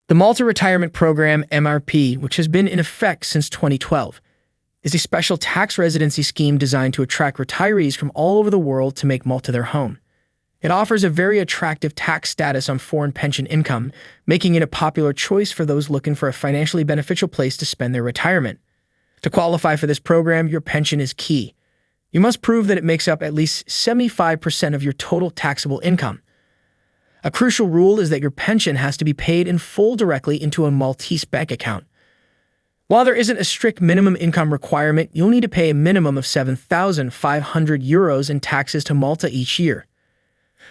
The Malta Retirement Programme, MRP, which has been in effect since 2012, is a special tax residency scheme designed to attract retirees from all over the world to make Malta their home. It offers a very attractive tax status on foreign pension income, making it a popular choice for those looking for a financially beneficial place to spend their retirement. To qualify for this program, your pension is key. You must prove that it makes up at least 75% of your total taxable income. A crucial rule is that your pension has to be paid in full directly into a Maltese bank account. While there isn't a strict minimum income requirement, you'll need to pay a minimum of €7,500 in taxes to Malta each year.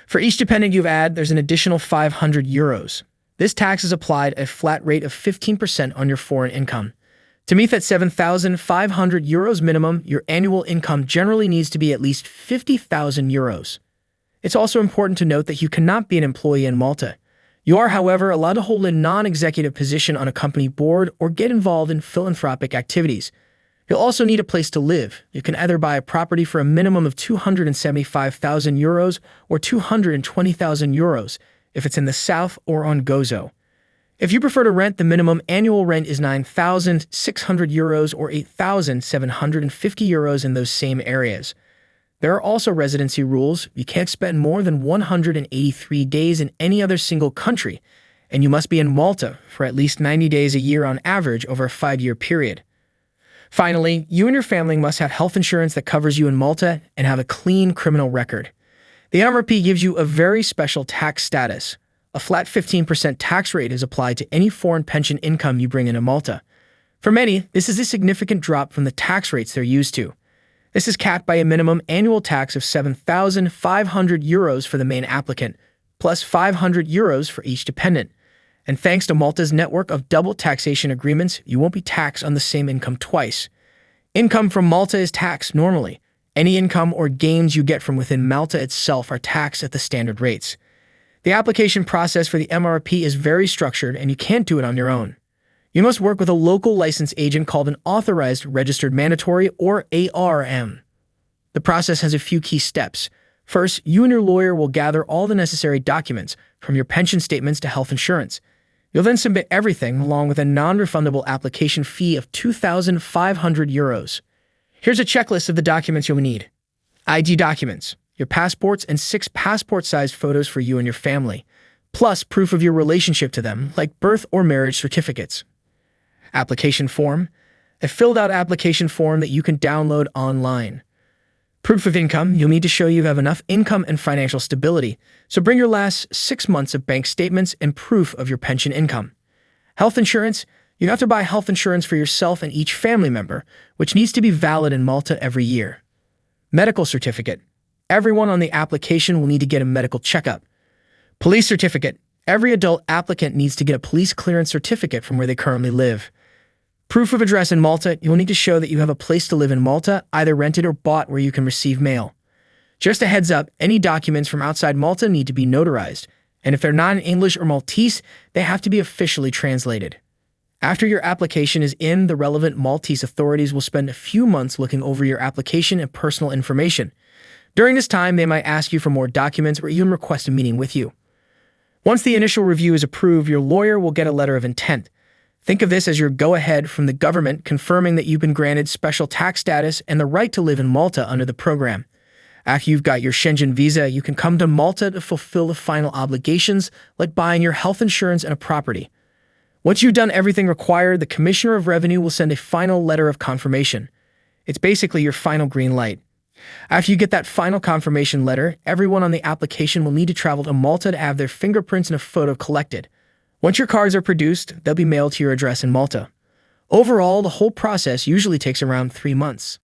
For each dependent you've added, there's an additional €500. This tax is applied at a flat rate of 15% on your foreign income. To meet that €7,500 minimum, your annual income generally needs to be at least €50,000. It's also important to note that you cannot be an employee in Malta. You are, however, allowed to hold a non-executive position on a company board or get involved in philanthropic activities. You'll also need a place to live. You can either buy a property for a minimum of €275,000 or €220,000 if it's in the south or on Gozo. If you prefer to rent, the minimum annual rent is €9,600 or €8,750 in those same areas. There are also residency rules. You can't spend more than 183 days in any other single country, and you must be in Malta for at least 90 days a year on average over a 5-year period. Finally, you and your family must have health insurance that covers you in Malta and have a clean criminal record. The MRP gives you a very special tax status. A flat 15% tax rate is applied to any foreign pension income you bring into Malta. For many, this is a significant drop from the tax rates they're used to. This is capped by a minimum annual tax of €7,500 for the main applicant, plus €500 for each dependent. And thanks to Malta's network of double taxation agreements, you won't be taxed on the same income twice. Income from Malta is taxed normally. Any income or gains you get from within Malta itself are taxed at the standard rates. The application process for the MRP is very structured, and you can't do it on your own. You must work with a local licensed agent called an Authorized Registered Mandatory, or ARM. The process has a few key steps. First, you and your lawyer will gather all the necessary documents, from your pension statements to health insurance. You'll then submit everything along with a non-refundable application fee of €2,500. Here's a checklist of the documents you'll need. ID documents, your passports and 6 passport-sized photos for you and your family, plus proof of your relationship to them, like birth or marriage certificates. Application form, a filled-out application form that you can download online. Proof of income, you'll need to show you have enough income and financial stability, so bring your last 6 months of bank statements and proof of your pension income. Health insurance, you have to buy health insurance for yourself and each family member, which needs to be valid in Malta every year. Medical certificate, everyone on the application will need to get a medical checkup. Police certificate, every adult applicant needs to get a police clearance certificate from where they currently live. Proof of address in Malta, you will need to show that you have a place to live in Malta, either rented or bought where you can receive mail. Just a heads up, any documents from outside Malta need to be notarized, and if they're not in English or Maltese, they have to be officially translated. After your application is in, the relevant Maltese authorities will spend a few months looking over your application and personal information. During this time, they might ask you for more documents or even request a meeting with you. Once the initial review is approved, your lawyer will get a letter of intent. Think of this as your go-ahead from the government confirming that you've been granted special tax status and the right to live in Malta under the program. After you've got your Schengen visa, you can come to Malta to fulfill the final obligations, like buying your health insurance and a property. Once you've done everything required, the Commissioner of Revenue will send a final letter of confirmation. It's basically your final green light. After you get that final confirmation letter, everyone on the application will need to travel to Malta to have their fingerprints and a photo collected. Once your cards are produced, they'll be mailed to your address in Malta. Overall, the whole process usually takes around 3 months.